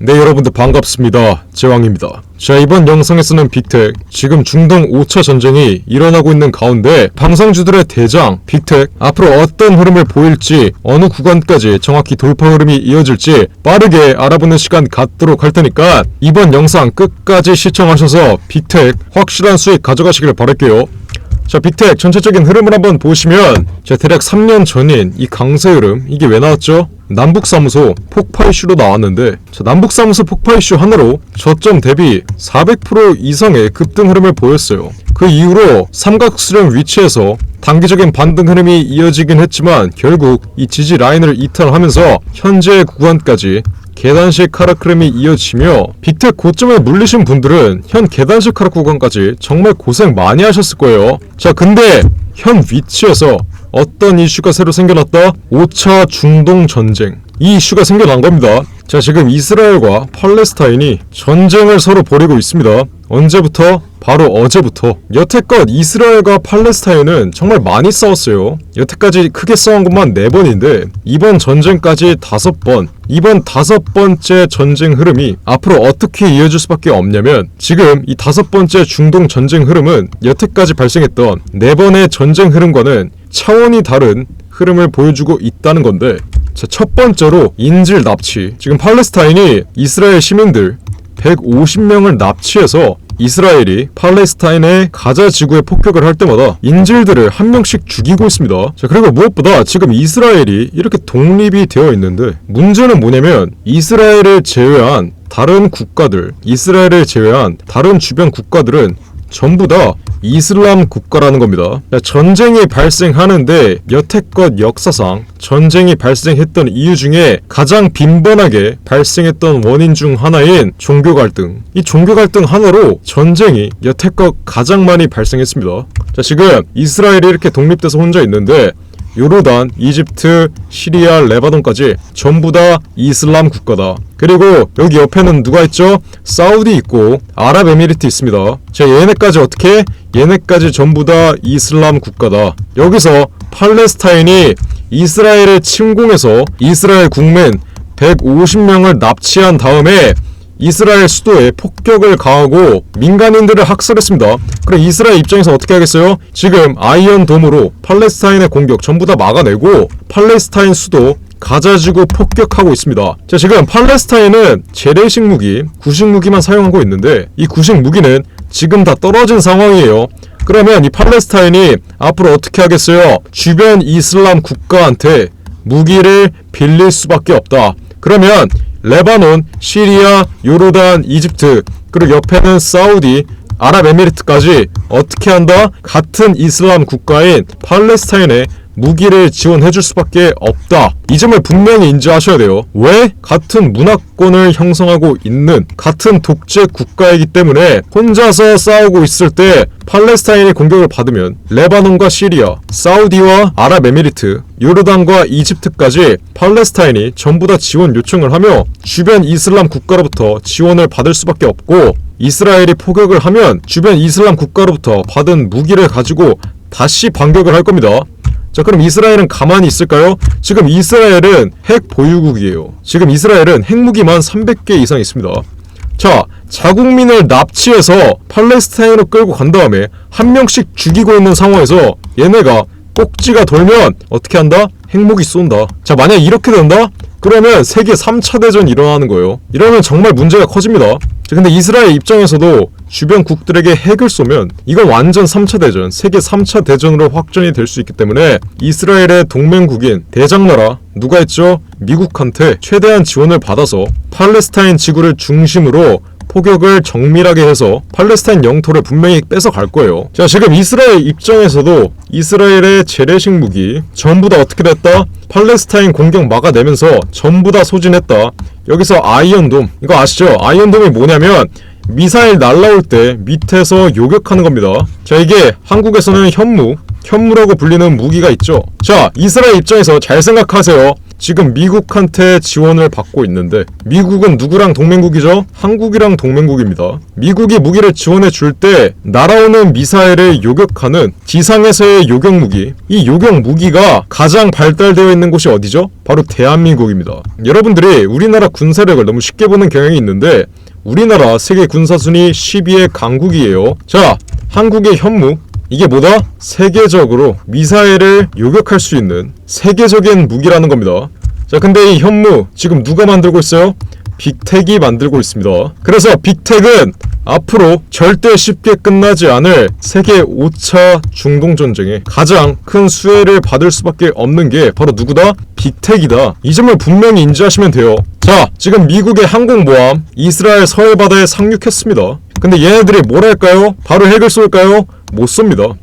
네, 여러분들 반갑습니다. 제왕입니다. 자, 이번 영상에서는 빅텍, 지금 중동 5차 전쟁이 일어나고 있는 가운데 방송주들의 대장 빅텍 앞으로 어떤 흐름을 보일지, 어느 구간까지 정확히 돌파 흐름이 이어질지 빠르게 알아보는 시간 갖도록 할 테니까 이번 영상 끝까지 시청하셔서 빅텍 확실한 수익 가져가시길 바랄게요. 자, 빅텍 전체적인 흐름을 한번 보시면, 자, 대략 3년 전인 이 강세 흐름, 이게 왜 나왔죠? 남북사무소 폭파 이슈로 나왔는데, 자, 남북사무소 폭파 이슈 하나로 저점 대비 400% 이상의 급등 흐름을 보였어요. 그 이후로 삼각수렴 위치에서 단기적인 반등 흐름이 이어지긴 했지만 결국 이 지지 라인을 이탈하면서 현재 구간까지 계단식 하락 흐름이 이어지며, 빅텍 고점을 물리신 분들은 현 계단식 하락 구간까지 정말 고생 많이 하셨을 거예요. 자, 근데 현 위치에서 어떤 이슈가 새로 생겨났다? 5차 중동 전쟁, 이 이슈가 생겨난 겁니다. 자, 지금 이스라엘과 팔레스타인이 전쟁을 서로 벌이고 있습니다. 언제부터? 바로 어제부터. 여태껏 이스라엘과 팔레스타인은 정말 많이 싸웠어요. 여태까지 크게 싸운 것만 4번인데 이번 전쟁까지 5번. 이번 5번째 전쟁 흐름이 앞으로 어떻게 이어질 수밖에 없냐면, 지금 이 5번째 중동 전쟁 흐름은 여태까지 발생했던 4번의 전쟁 흐름과는 차원이 다른 흐름을 보여주고 있다는 건데, 자, 첫 번째로 인질 납치. 지금 팔레스타인이 이스라엘 시민들 150명을 납치해서 이스라엘이 팔레스타인의 가자 지구에 폭격을 할 때마다 인질들을 한 명씩 죽이고 있습니다. 자, 그리고 무엇보다 지금 이스라엘이 이렇게 독립이 되어 있는데, 문제는 뭐냐면 이스라엘을 제외한 다른 국가들, 이스라엘을 제외한 다른 주변 국가들은 전부 다 이슬람 국가라는 겁니다. 전쟁이 발생하는데 여태껏 역사상 전쟁이 발생했던 이유 중에 가장 빈번하게 발생했던 원인 중 하나인 종교 갈등, 이 종교 갈등 하나로 전쟁이 여태껏 가장 많이 발생했습니다. 자, 지금 이스라엘이 이렇게 독립돼서 혼자 있는데 요르단, 이집트, 시리아, 레바논까지 전부 다 이슬람 국가다. 그리고 여기 옆에는 누가 있죠? 사우디 있고 아랍에미리트 있습니다. 자, 얘네까지 어떻게? 얘네까지 전부 다 이슬람 국가다. 여기서 팔레스타인이 이스라엘을 침공해서 이스라엘 국민 150명을 납치한 다음에 이스라엘 수도에 폭격을 가하고 민간인들을 학살했습니다. 그럼 이스라엘 입장에서 어떻게 하겠어요? 지금 아이언돔으로 팔레스타인의 공격 전부 다 막아내고 팔레스타인 수도 가자지구 폭격하고 있습니다. 자, 지금 팔레스타인은 재래식 무기, 구식 무기만 사용하고 있는데 이 구식 무기는 지금 다 떨어진 상황이에요. 그러면 이 팔레스타인이 앞으로 어떻게 하겠어요? 주변 이슬람 국가한테 무기를 빌릴 수밖에 없다. 그러면 레바논, 시리아, 요르단, 이집트, 그리고 옆에는 사우디, 아랍에미리트까지 어떻게 한다? 같은 이슬람 국가인 팔레스타인에 무기를 지원해줄 수밖에 없다. 이 점을 분명히 인지하셔야 돼요. 왜? 같은 문화권을 형성하고 있는 같은 독재 국가이기 때문에 혼자서 싸우고 있을 때 팔레스타인이 공격을 받으면 레바논과 시리아, 사우디와 아랍에미리트, 요르단과 이집트까지 팔레스타인이 전부 다 지원 요청을 하며 주변 이슬람 국가로부터 지원을 받을 수밖에 없고, 이스라엘이 포격을 하면 주변 이슬람 국가로부터 받은 무기를 가지고 다시 반격을 할 겁니다. 자, 그럼 이스라엘은 가만히 있을까요? 지금 이스라엘은 핵 보유국이에요. 지금 이스라엘은 핵무기만 300개 이상 있습니다. 자, 자국민을 납치해서 팔레스타인으로 끌고 간 다음에 한 명씩 죽이고 있는 상황에서 얘네가 꼭지가 돌면 어떻게 한다? 핵무기 쏜다. 자, 만약 이렇게 된다? 그러면 세계 3차 대전이 일어나는 거예요. 이러면 정말 문제가 커집니다. 자, 근데 이스라엘 입장에서도 주변 국들에게 핵을 쏘면 이건 완전 3차 대전, 세계 3차 대전으로 확전이 될 수 있기 때문에 이스라엘의 동맹국인 대장나라 누가 있죠? 미국한테 최대한 지원을 받아서 팔레스타인 지구를 중심으로 포격을 정밀하게 해서 팔레스타인 영토를 분명히 뺏어갈 거예요. 자, 지금 이스라엘 입장에서도 이스라엘의 재래식 무기 전부 다 어떻게 됐다? 팔레스타인 공격 막아내면서 전부 다 소진했다. 여기서 아이언돔, 이거 아시죠? 아이언돔이 뭐냐면 미사일 날라올 때 밑에서 요격하는 겁니다. 자, 이게 한국에서는 현무라고 불리는 무기가 있죠. 자, 이스라엘 입장에서 잘 생각하세요. 지금 미국한테 지원을 받고 있는데 미국은 누구랑 동맹국이죠? 한국이랑 동맹국입니다. 미국이 무기를 지원해 줄 때 날아오는 미사일을 요격하는 지상에서의 요격 무기, 이 요격 무기가 가장 발달되어 있는 곳이 어디죠? 바로 대한민국입니다. 여러분들이 우리나라 군사력을 너무 쉽게 보는 경향이 있는데 우리나라 세계 군사순위 10위의 강국이에요. 자, 한국의 현무, 이게 뭐다? 세계적으로 미사일을 요격할 수 있는 세계적인 무기라는 겁니다. 자, 근데 이 현무 지금 누가 만들고 있어요? 빅텍이 만들고 있습니다. 그래서 빅텍은 앞으로 절대 쉽게 끝나지 않을 세계 5차 중동전쟁에 가장 큰 수혜를 받을 수밖에 없는 게 바로 누구다? 빅텍이다. 이 점을 분명히 인지하시면 돼요. 자, 지금 미국의 항공모함 이스라엘 서해바다에 상륙했습니다. 근데 얘네들이 뭘 할까요? 바로 핵을 쏠까요? 못 쏩니다.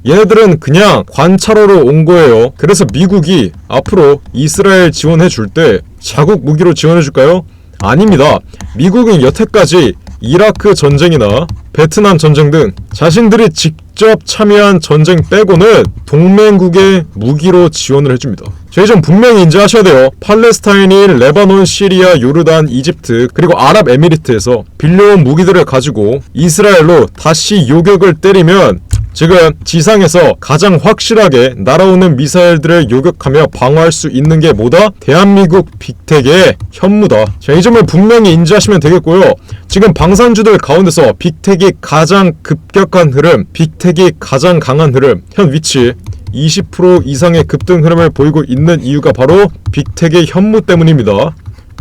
얘네들은 그냥 관찰하러 온 거예요. 그래서 미국이 앞으로 이스라엘 지원해 줄 때 자국 무기로 지원해 줄까요? 아닙니다. 미국은 여태까지 이라크 전쟁이나 베트남 전쟁 등 자신들이 직접 참여한 전쟁 빼고는 동맹국의 무기로 지원을 해줍니다. 저희 좀 분명히 인지하셔야 돼요. 팔레스타인이 레바논, 시리아, 요르단, 이집트 그리고 아랍에미리트에서 빌려온 무기들을 가지고 이스라엘로 다시 요격을 때리면 지금 지상에서 가장 확실하게 날아오는 미사일들을 요격하며 방어할 수 있는 게 뭐다? 대한민국 빅텍의 현무다. 자, 이 점을 분명히 인지하시면 되겠고요. 지금 방산주들 가운데서 빅텍이 가장 급격한 흐름, 빅텍이 가장 강한 흐름, 현 위치 20% 이상의 급등 흐름을 보이고 있는 이유가 바로 빅텍의 현무 때문입니다.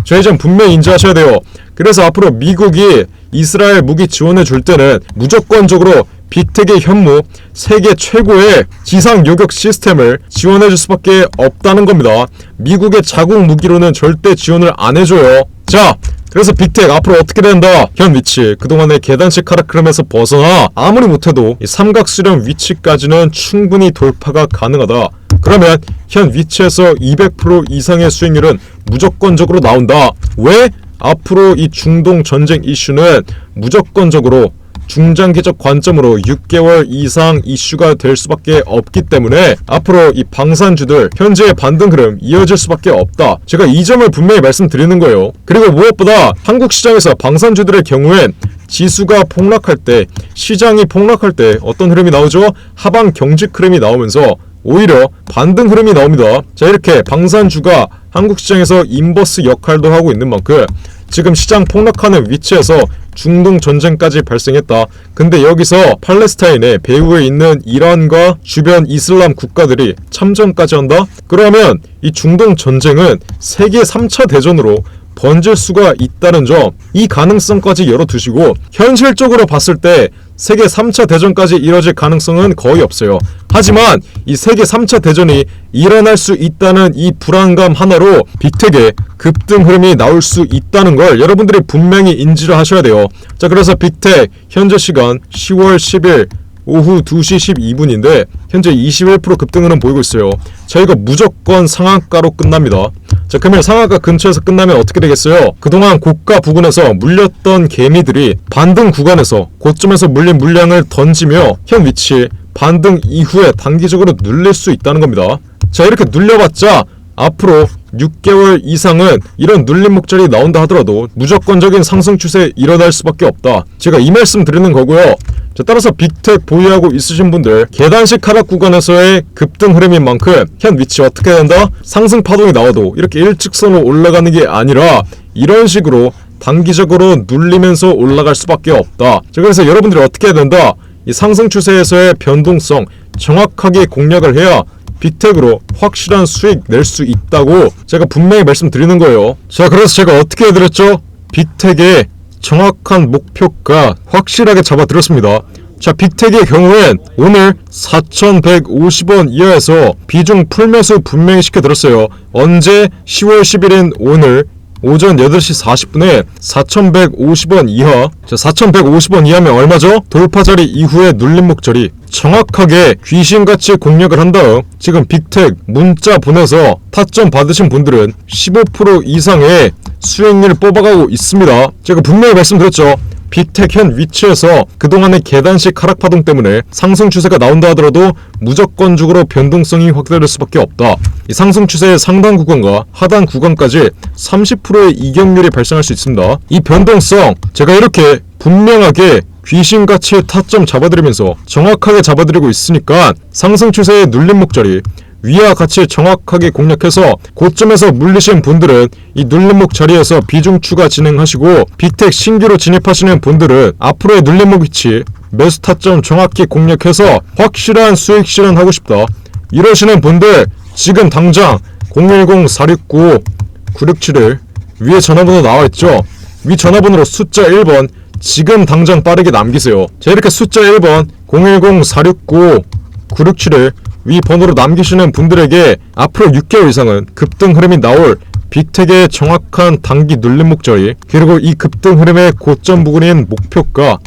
저희 점 분명히 인지하셔야 돼요. 그래서 앞으로 미국이 이스라엘 무기 지원해 줄 때는 무조건적으로 빅텍의 현무, 세계 최고의 지상 요격 시스템을 지원해줄 수밖에 없다는 겁니다. 미국의 자국 무기로는 절대 지원을 안 해줘요. 자, 그래서 빅텍 앞으로 어떻게 된다? 현 위치, 그동안의 계단식 카라크름에서 벗어나 아무리 못해도 이 삼각수렴 위치까지는 충분히 돌파가 가능하다. 그러면 현 위치에서 200% 이상의 수익률은 무조건적으로 나온다. 왜? 앞으로 이 중동 전쟁 이슈는 무조건적으로 중장기적 관점으로 6개월 이상 이슈가 될 수밖에 없기 때문에 앞으로 이 방산주들 현재의 반등 흐름 이어질 수밖에 없다. 제가 이 점을 분명히 말씀드리는 거예요. 그리고 무엇보다 한국 시장에서 방산주들의 경우엔 지수가 폭락할 때, 시장이 폭락할 때 어떤 흐름이 나오죠? 하방 경직 흐름이 나오면서 오히려 반등 흐름이 나옵니다. 자, 이렇게 방산주가 한국 시장에서 인버스 역할도 하고 있는 만큼 지금 시장 폭락하는 위치에서 중동 전쟁까지 발생했다. 근데 여기서 팔레스타인의 배후에 있는 이란과 주변 이슬람 국가들이 참전까지 한다? 그러면 이 중동 전쟁은 세계 3차 대전으로 번질 수가 있다는 점, 이 가능성까지 열어두시고 현실적으로 봤을 때 세계 3차 대전까지 이뤄질 가능성은 거의 없어요. 하지만 이 세계 3차 대전이 일어날 수 있다는 이 불안감 하나로 빅텍의 급등 흐름이 나올 수 있다는 걸 여러분들이 분명히 인지를 하셔야 돼요. 자, 그래서 빅텍 현재 시간 10월 10일 오후 2시 12분인데 현재 21% 급등 흐름 보이고 있어요. 자, 이거 무조건 상한가로 끝납니다. 자, 그러면 상한가 근처에서 끝나면 어떻게 되겠어요? 그동안 고가 부근에서 물렸던 개미들이 반등 구간에서 고점에서 물린 물량을 던지며 현 위치 반등 이후에 단기적으로 눌릴 수 있다는 겁니다. 자, 이렇게 눌려봤자 앞으로 6개월 이상은 이런 눌림 목절이 나온다 하더라도 무조건적인 상승 추세 일어날 수밖에 없다. 제가 이 말씀 드리는 거고요. 자, 따라서 빅텍 보유하고 있으신 분들 계단식 하락 구간에서의 급등 흐름인 만큼 현 위치 어떻게 된다? 상승 파동이 나와도 이렇게 일직선으로 올라가는 게 아니라 이런 식으로 단기적으로 눌리면서 올라갈 수밖에 없다. 자, 그래서 여러분들이 어떻게 해야 된다? 이 상승 추세에서의 변동성 정확하게 공략을 해야 빅텍으로 확실한 수익 낼 수 있다고 제가 분명히 말씀드리는 거예요. 자, 그래서 제가 어떻게 해드렸죠? 빅텍의 정확한 목표가 확실하게 잡아드렸습니다. 자, 빅텍의 경우엔 오늘 4,150원 이하에서 비중 풀매수 분명히 시켜드렸어요. 언제? 10월 10일인 오늘 오전 8시 40분에 4,150원 이하. 자, 4,150원 이하면 얼마죠? 돌파 자리 이후에 눌림 목절이 정확하게 귀신같이 공략을 한 다음 지금 빅텍 문자 보내서 타점 받으신 분들은 15% 이상의 수익률 뽑아가고 있습니다. 제가 분명히 말씀드렸죠. 빅텍 현 위치에서 그동안의 계단식 하락 파동 때문에 상승 추세가 나온다 하더라도 무조건적으로 변동성이 확대될 수밖에 없다. 이 상승 추세의 상단 구간과 하단 구간까지 30%의 이격률이 발생할 수 있습니다. 이 변동성 제가 이렇게 분명하게 귀신같이 타점 잡아드리면서 정확하게 잡아드리고 있으니까 상승 추세의 눌림목 자리 위와 같이 정확하게 공략해서 고점에서 물리신 분들은 이 눌림목 자리에서 비중 추가 진행하시고 빅텍 신규로 진입하시는 분들은 앞으로의 눌림목 위치 매수 타점 정확히 공략해서 확실한 수익 실현하고 싶다 이러시는 분들 지금 당장 010-469-9671 위에 전화번호 나와있죠. 위 전화번호로 숫자 1번 지금 당장 빠르게 남기세요. 자, 이렇게 숫자 1번 010-469-9671 위 번호로 남기시는 분들에게 앞으로 6개월 이상은 급등 흐름이 나올 빅텍의 정확한 단기 눌림목 자리 그리고 이 급등 흐름의 고점 부근인 목표가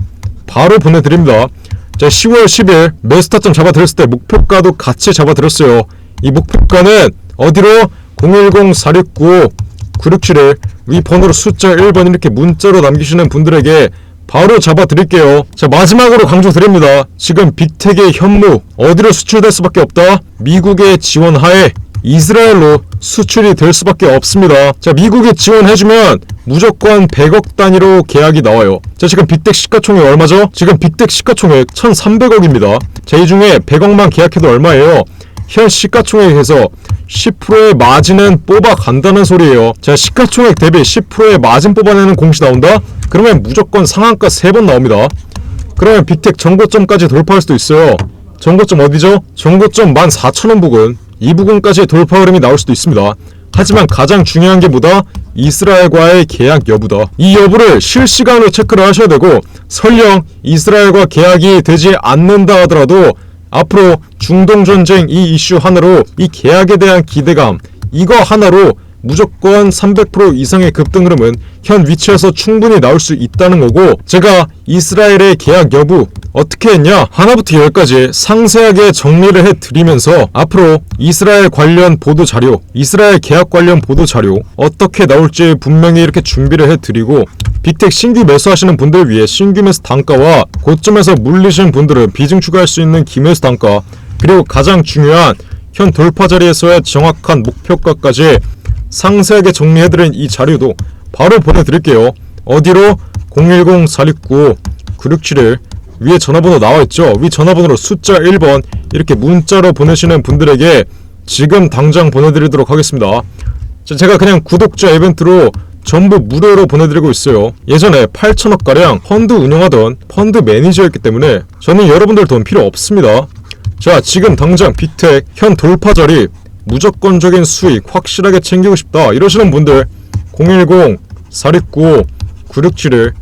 바로 보내드립니다. 자, 10월 10일 매수 타점 잡아드렸을 때 목표가도 같이 잡아드렸어요. 이 목표가는 어디로? 010-469-9671 위 번호로 숫자 1번 이렇게 문자로 남기시는 분들에게 바로 잡아드릴게요. 자, 마지막으로 강조드립니다. 지금 빅텍의 현무 어디로 수출될 수밖에 없다? 미국의 지원하에 이스라엘로 수출이 될 수밖에 없습니다. 자, 미국이 지원해주면 무조건 100억 단위로 계약이 나와요. 자, 지금 빅텍 시가총액 얼마죠? 지금 빅텍 시가총액 1300억입니다. 자, 이 중에 100억만 계약해도 얼마예요? 현 시가총액에서 10%의 마진은 뽑아간다는 소리예요. 자, 시가총액 대비 10%의 마진 뽑아내는 공시 나온다? 그러면 무조건 상한가 3번 나옵니다. 그러면 빅텍 정고점까지 돌파할 수도 있어요. 정고점 어디죠? 정고점 14,000원 부근 이 부근까지 돌파 흐름이 나올 수도 있습니다. 하지만 가장 중요한 게 뭐다? 이스라엘과의 계약 여부다. 이 여부를 실시간으로 체크를 하셔야 되고 설령 이스라엘과 계약이 되지 않는다 하더라도 앞으로 중동전쟁 이 이슈 하나로 이 계약에 대한 기대감 이거 하나로 무조건 300% 이상의 급등 흐름은 현 위치에서 충분히 나올 수 있다는 거고 제가 이스라엘의 계약 여부 어떻게 했냐 하나부터 10까지 상세하게 정리를 해드리면서 앞으로 이스라엘 관련 보도 자료 이스라엘 계약 관련 보도 자료 어떻게 나올지 분명히 이렇게 준비를 해드리고 빅텍 신규 매수하시는 분들 위해 신규 매수 단가와 고점에서 물리신 분들은 비중 추가할 수 있는 기매수 단가 그리고 가장 중요한 현 돌파 자리에서의 정확한 목표가까지 상세하게 정리해드린 이 자료도 바로 보내드릴게요. 어디로? 010-469-9671 위에 전화번호 나와있죠? 위 전화번호로 숫자 1번 이렇게 문자로 보내시는 분들에게 지금 당장 보내드리도록 하겠습니다. 자, 제가 그냥 구독자 이벤트로 전부 무료로 보내드리고 있어요. 예전에 8천억가량 펀드 운영하던 펀드 매니저였기 때문에 저는 여러분들 돈 필요 없습니다. 자, 지금 당장 빅텍 현 돌파 자리 무조건적인 수익 확실하게 챙기고 싶다 이러시는 분들 010-469-9671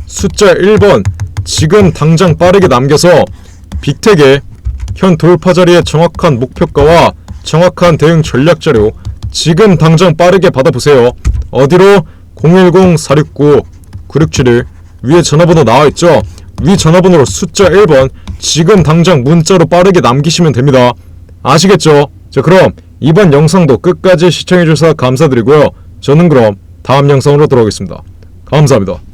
숫자 1번 지금 당장 빠르게 남겨서 빅텍의 현 돌파 자리의 정확한 목표가와 정확한 대응 전략 자료 지금 당장 빠르게 받아보세요. 어디로? 010-469-9671 위에 전화번호 나와있죠? 위 전화번호로 숫자 1번 지금 당장 문자로 빠르게 남기시면 됩니다. 아시겠죠? 자, 그럼 이번 영상도 끝까지 시청해주셔서 감사드리고요. 저는 그럼 다음 영상으로 돌아오겠습니다. 감사합니다.